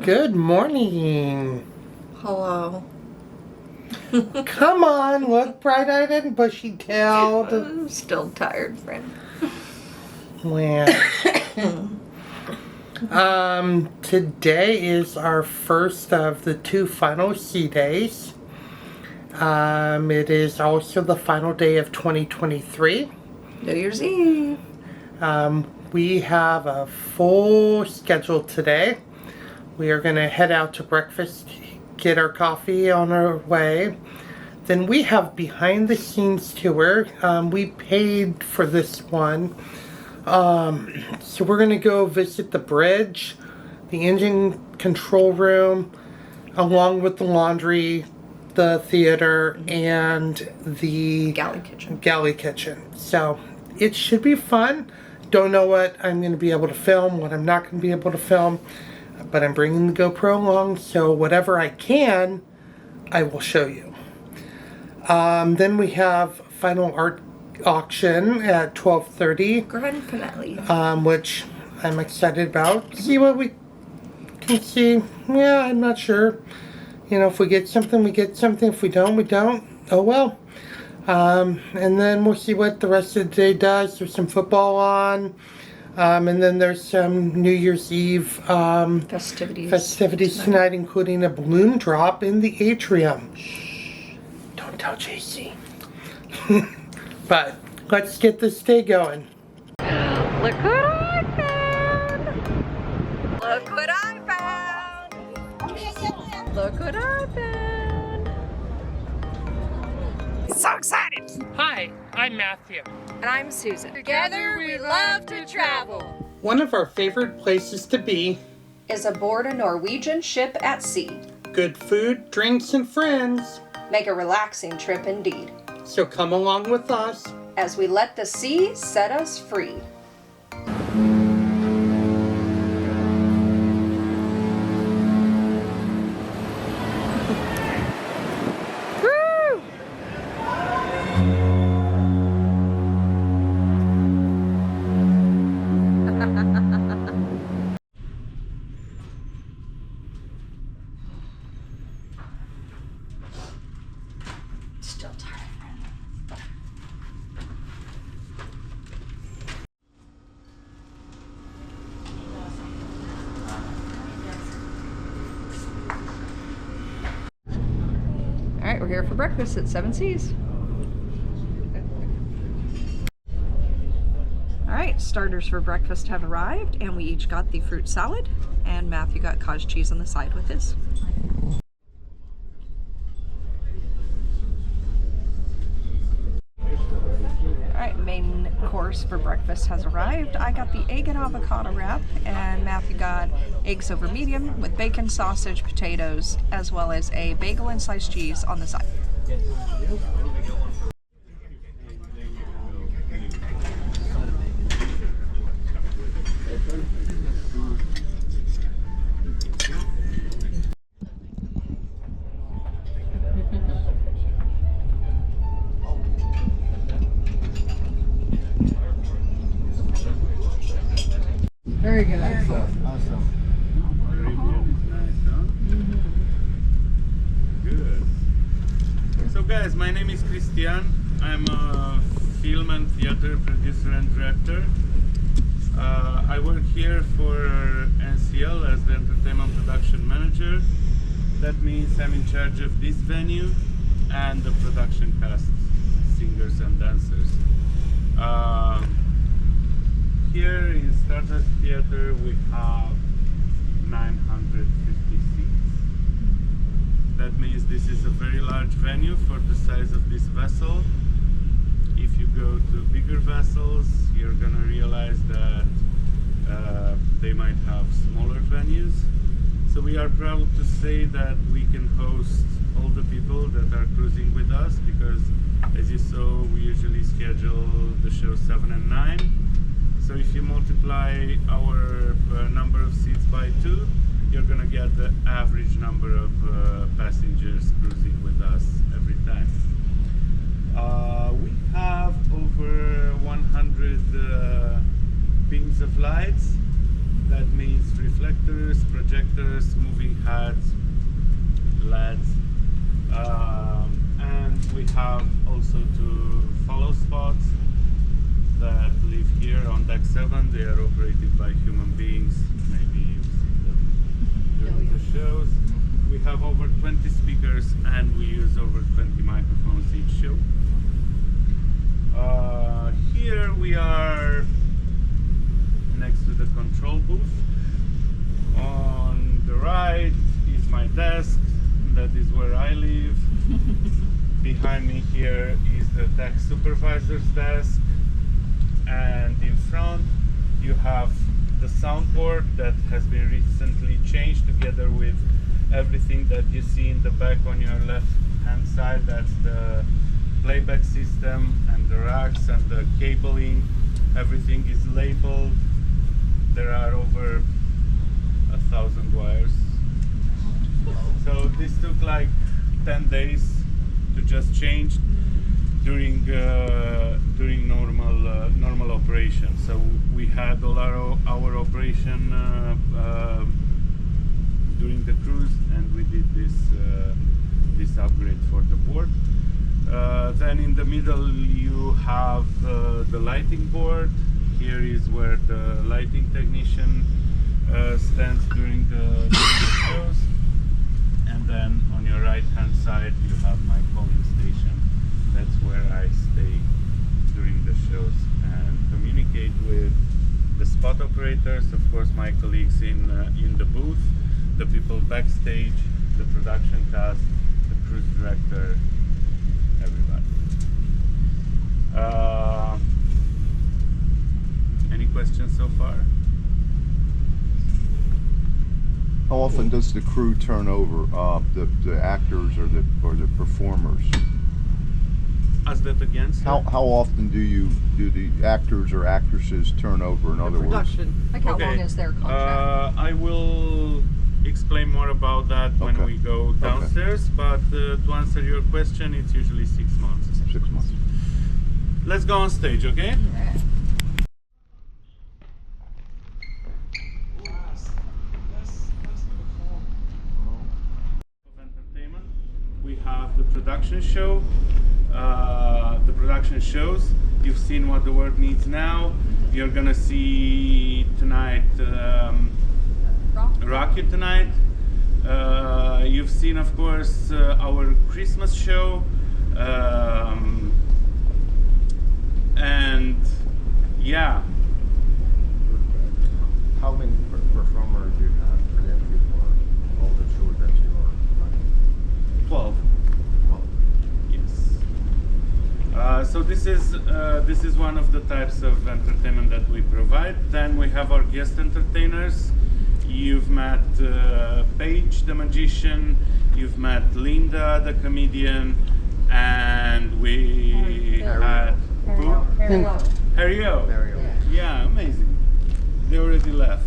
Good morning. Hello. Come on, look bright-eyed and bushy-tailed. I'm still tired, friend. Well, today is our first of the 2 final C days. It is also the final day of 2023. New Year's Eve. We have a full schedule today. We are going to head out to breakfast, get our coffee on our way. Then we have behind the scenes tour. We paid for this one. So we're going to go visit the bridge, the engine control room, along with the laundry, the theater, and the galley kitchen. So it should be fun. Don't know what I'm going to be able to film, what I'm not going to be able to film. But I'm bringing the GoPro along, so whatever I can, I will show you. Then we have final art auction at 12:30. Grand finale. Which I'm excited about. See what we can see. Yeah, I'm not sure. You know, if we get something, we get something. If we don't, we don't. Oh well. And then we'll see what the rest of the day does. There's some football on. And then there's some New Year's Eve festivities tonight, including a balloon drop in the atrium. Shh, don't tell JC. But let's get this day going. Look what I found! Look what I found! Look what I found! So excited! Hi, I'm Matthew. And I'm Susan. Together we love to travel. One of our favorite places to be is aboard a Norwegian ship at sea. Good food, drinks, and friends. Make a relaxing trip indeed. So come along with us as we let the sea set us free. Still tired. All right, we're here for breakfast at Seven Seas. All right, starters for breakfast have arrived, and we each got the fruit salad, and Matthew got cottage cheese on the side with his. Alright, main course for breakfast has arrived. I got the egg and avocado wrap, and Matthew got eggs over medium with bacon, sausage, potatoes, as well as a bagel and sliced cheese on the side. Very good. Awesome. Good. So guys, my name is Christian. I'm a film and theater producer and director. I work here for NCL as the entertainment production manager. That means I'm in charge of this venue and the production cast, singers and dancers. Here in Stardust Theater we have 950 seats. That means this is a very large venue for the size of this vessel. If you go to bigger vessels, you're gonna realize that they might have smaller venues. So we are proud to say that we can host all the people that are cruising with us, because as you saw, we usually schedule the show 7 and 9. So if you multiply our number of seats by 2, you're gonna get the average number of passengers cruising with us every time. We have over 100 beams of lights. That means reflectors, projectors, movie hats, LEDs, and we have also 2 follow spots that live here on deck 7. They are operated by human beings. Maybe you've seen them during the shows. We have over 20 speakers and we use over 20 microphones each show. Here we are next to the control booth. On the right is my desk. That is where I live. Behind me here is the tech supervisor's desk. And in front you have the soundboard that has been recently changed together with everything that you see in the back on your left hand side. That's the playback system and the racks and the cabling. Everything is labeled. There are over 1,000 wires. So this took like 10 days to just change during normal operation. So we had all our operation during the cruise, and we did this upgrade for the board. Then in the middle you have the lighting board. Here is where the lighting technician stands during the shows. And then on your right hand side you have my calling station. That's where I stay during the shows and communicate with the spot operators, of course my colleagues in the booth, the people backstage, the production cast, the cruise director, everybody. Any questions so far? How often does the crew turn over, the actors or the performers? Ask that again, sir. How often do the actors or actresses turn over? In other words, Production. Like how long is their contract? I will explain more about that when Okay. we go downstairs. But to answer your question, it's usually 6 months. 6 months. Let's go on stage, okay? Of entertainment, we have the production show. The production shows. You've seen what the world needs now. You're gonna see tonight Rocket tonight. You've seen, of course, our Christmas show. And yeah. How many performers do you have presently for all the shows that you are running? 12. Well, Yes. So this is one of the types of entertainment that we provide. Then we have our guest entertainers. You've met Paige, the magician. You've met Linda, the comedian, and we had who? Harry-O. Mario. Yeah, amazing. They already left.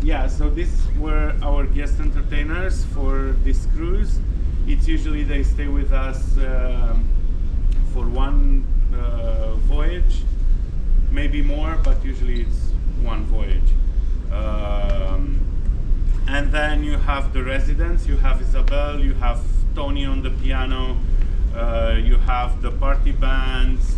Yeah, so these were our guest entertainers for this cruise. It's usually they stay with us for one voyage, maybe more, but usually it's one voyage. And then you have the residents. You have Isabel, you have Tony on the piano, you have the party bands,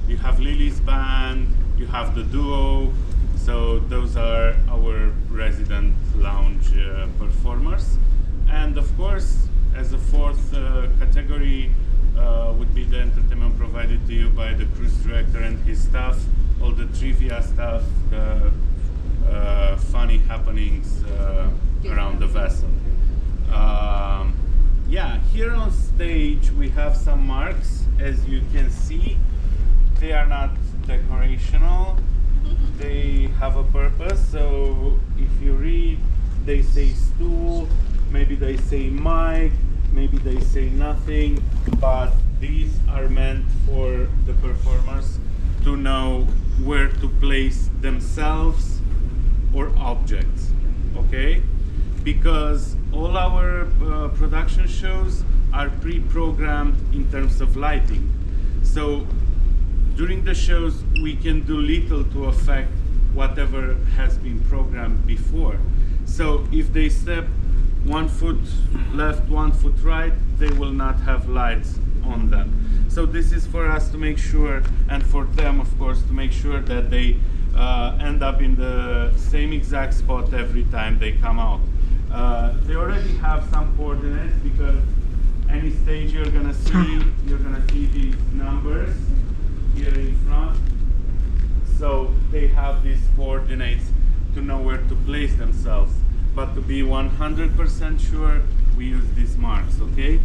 you have Lily's band, you have the duo. So those are our resident lounge performers. And of course, as a fourth category would be the entertainment provided to you by the cruise director and his staff, all the trivia stuff, the funny happenings around the vessel. Yeah, here on stage we have some marks. As you can see, they are not decorational. They have a purpose. So if you read, they say stool, maybe they say mic, maybe they say nothing, but these are meant for the performers to know where to place themselves or objects, okay? Because all our production shows are pre-programmed in terms of lighting. So during the shows we can do little to affect whatever has been programmed before. So if they step 1 foot left, 1 foot right, they will not have lights on them. So this is for us to make sure, and for them of course, to make sure that they end up in the same exact spot every time they come out. They already have some coordinates, because any stage you're gonna see these numbers here in front. So they have these coordinates to know where to place themselves. But to be 100% sure, we use these marks, okay?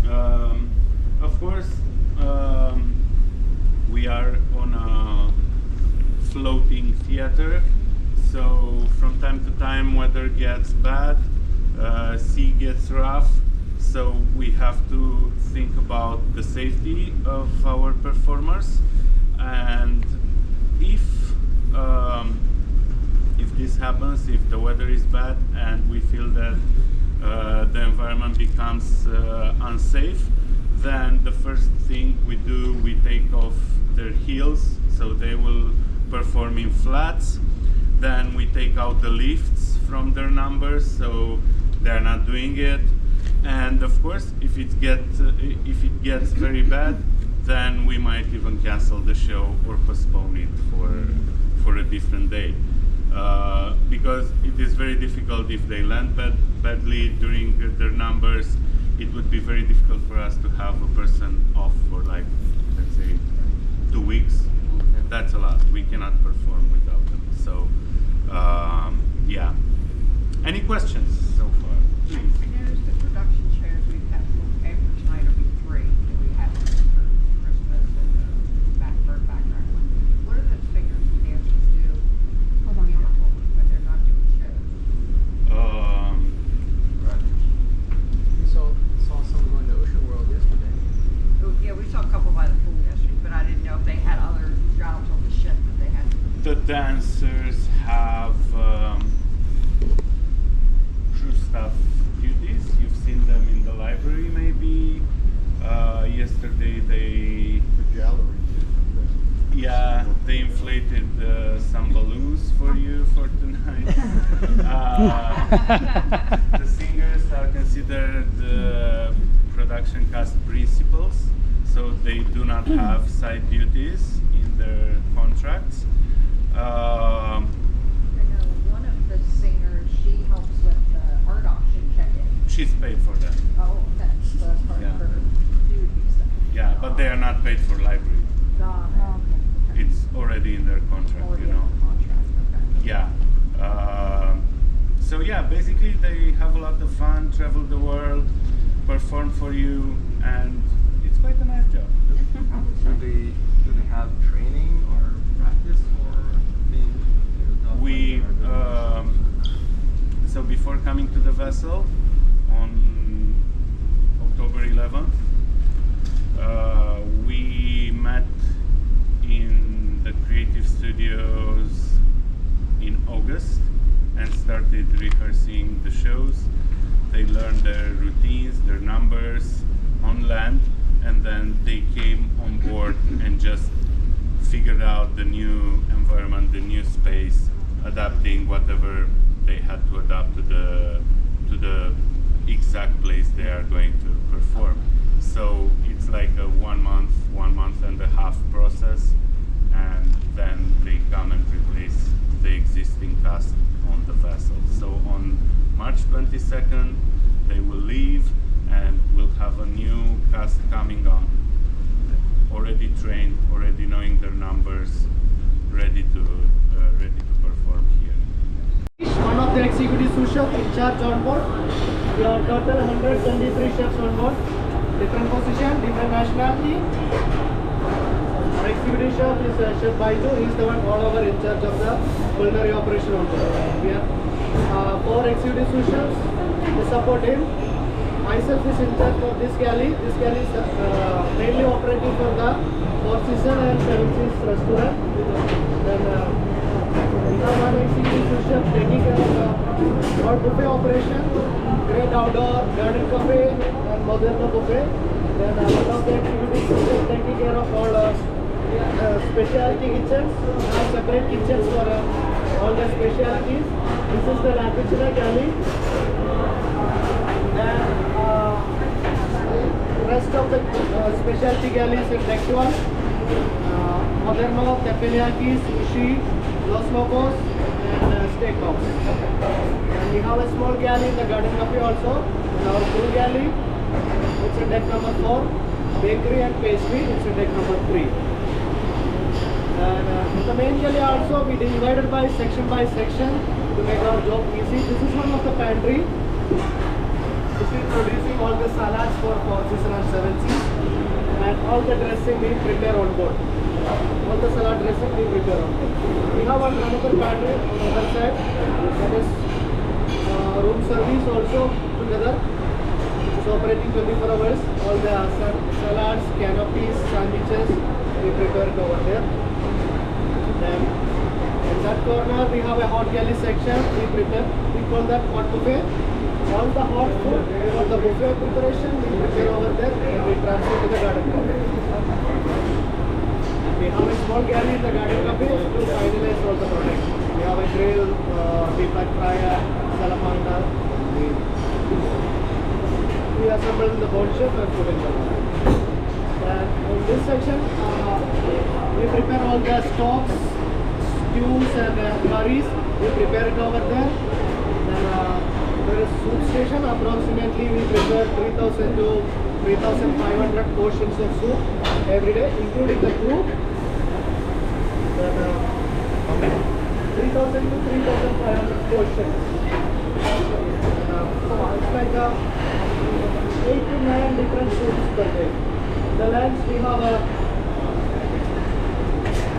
Of course, we are on a floating theater, so from time to time weather gets bad, sea gets rough, so we have to think about the safety of our performers. And if this happens, if the weather is bad and we feel that the environment becomes unsafe, then the first thing we do, we take off their heels, so they will perform in flats. Then we take out the lifts from their numbers, so they're not doing it. And of course, if it gets very bad, then we might even cancel the show or postpone it for a different day. Because it is very difficult if they land badly during their numbers. It would be very difficult for us to have a person off for, like, let's say 2 weeks. That's a lot. We cannot perform without them. So yeah. Any questions so far? Please. I noticed the production chairs we've had average night will be 3 that we have for Christmas and background. What are the figures the dancers do when they're not doing shows? We saw some going to Ocean World yesterday. Oh, yeah, we saw a couple by the pool yesterday, but I didn't know if they had other jobs on the ship that they had. The dancers have crew staff duties. You've seen them in the library maybe. Yesterday they... The gallery. Yeah, they inflated some balloons for you for tonight. The singers are considered production cast principals, so they do not have side duties in their contracts. I know one of the singers, she helps with the art auction check-in. She's paid for that. Oh, that's the part Yeah. of her duties. Yeah, but they are not paid for library. Got it. Okay. It's already in their contract, Already you in know. the contract, okay. Yeah. So yeah, basically they have a lot of fun, travel the world, perform for you, and it's quite a nice job. Do they have training or practice for being We so before coming to the vessel on October 11th, we met in the creative studios in August and started rehearsing the shows. They learned their routines, their numbers on land, and then they came on board and just figured out the new environment, the new space, adapting whatever they had to adapt to the exact place they are going to perform. So it's like a 1 month and a half process, and then they come and replace the existing cast on the vessel. So on March 22nd they will leave and we'll have a new cast coming on, already trained, already knowing their numbers, ready to perform here. One of the executive sous chefs in charge on board. We have total 123 chefs on board. Different position, different nationality. Our executive chef is Chef Baiju. He is the one all over in charge of the culinary operation on board. We have 4 executive sous chefs to support him. Myself is in charge of this galley. This galley is mainly operating for the 4 Seasons and 7 Seas restaurant. Then we have one executive sous chef taking care of our buffet operation, great outdoor garden cafe and moderna buffet. Then one of the executive sous chef taking care of all Specialty kitchens. We have separate kitchens for all the specialties. This is the Lapichina galley. And rest of the specialty galleys in deck 1. Moderno, teppanyaki, sushi, Los Lobos, and steakhouse. And we have a small galley in the garden cafe also. And our crew galley, it's in deck number 4. Bakery and pastry, it's in deck number 3. And in the main galley also, we divided by section to make our job easy. This is one of the pantry. This is producing all the salads for 4 seasons and 7 seasons. And all the dressing we prepare on board. All the salad dressing we prepare on board. We have another pantry on the other side. That is room service also together. It's operating 24 hours. All the salads, canopies, sandwiches, we prepare it over there. Then in that corner we have a hot galley section. We call that hot buffet. All the hot food for the buffet preparation we prepare over there and we transfer to the garden cafe. We have a small galley in the garden cafe to finalize all the products. We have a grill, deep fat fryer, salamander. We assemble in the bowl chef and put in the oven. And in this section, we prepare all the stocks, stews and curries. We prepare it over there. Then there is soup station. Approximately we prepare 3,000 to 3,500 portions of soup every day, including the crew. Then 3,000 to 3,500 portions. It's like 8 to 9 different soups per day. The lunch we have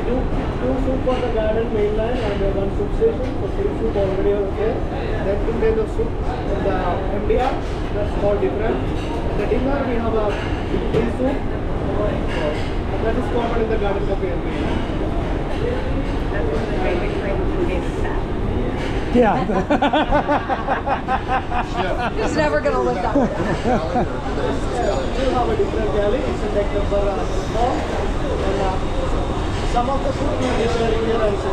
two soup for the garden mainland and one soup station. So 3 soup already over there. Then 2 days of soup in the MDR. That's all different. The dinner we have a 3 soup. And that is common in the garden cafe and mainland. That's one of the favorite things we gave us that. Yeah. He's never gonna live that way. We have a different galley. It's in deck number 4. And some of the food we are sharing here also.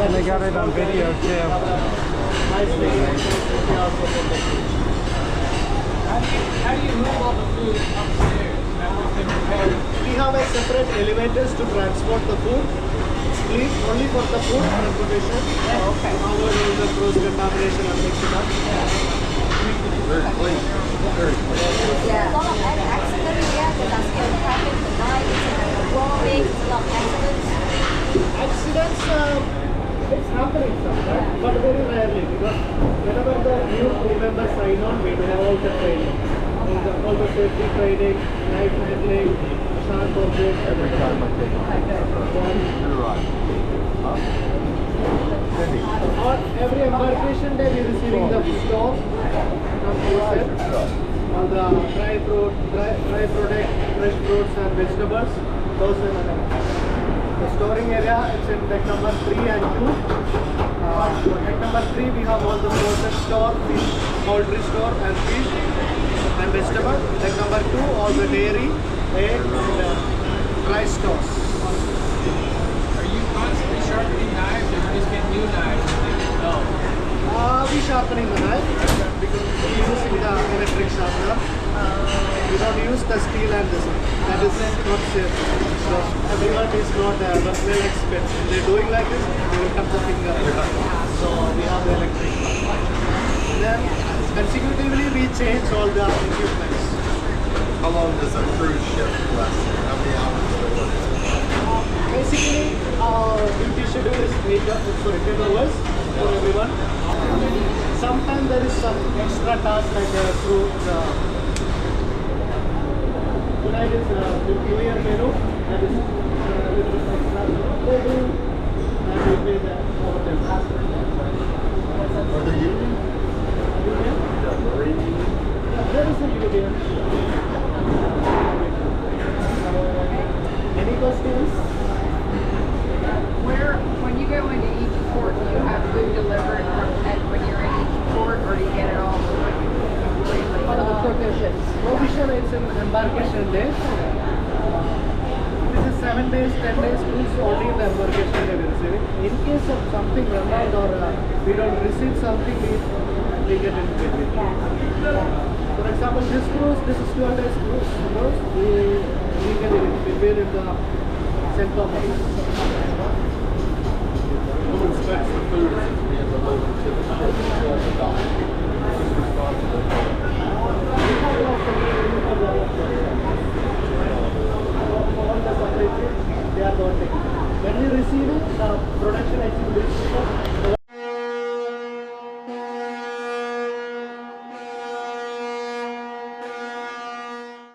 And they got it on video too. Nice way. We also put the food. How do you move all the food upstairs after it's been prepared? We have a separate elevators to transport the food. Only for the food transportation. Okay. Avoid all the cross contamination and mix it up. Very clean. Very clean. Yeah. A lot of accidents, yeah, because that's what happened tonight. It's roaming, it's a lot of accidents. Accidents, it's happening sometimes, but very rarely because whenever the new crew members sign on, we do all the training. All the safety training, knife handling, sharp objects. Every time I take you're right. Huh? Cindy. On every embarkation day, we are receiving the stores from Right, the stuff. all the dry product, fresh fruits and vegetables. Those are the storing area. It's in deck number 3 and 2. Deck number 3 we have all the frozen store, fish, poultry store and fish and vegetable. Deck number 2 all the dairy, egg and dry stores. Are you constantly sharpening knives or you just get new knives and they just go? We sharpening the knife because we using the electric sharpener. We don't use the steel and this. That is not safe. So everyone is not well expensive. They're doing like this, they will cut the finger. So we have the electric. Then consecutively we change all the equipment. How long does a cruise ship last? How many hours do they work? Basically, our duty schedule is 10 hours for everyone. Sometimes there is some extra task like through the tonight is New Year menu. That is little extra. They do and we pay the overtime. Are they union? Union? Yeah, Marine union. Yeah, there is a union. Any questions? When you go into each port, do you have food delivered when you're in each port, or do you get it all? Provision, it's an embarkation day. accept something or not, or we don't receive something, we get in between. For example, this screws, this is 200 screws, we get it in between in the center box. Who inspects the food as it's being delivered to the shop? Who's responsible for it? They are the one taking. When we receive it, the production executive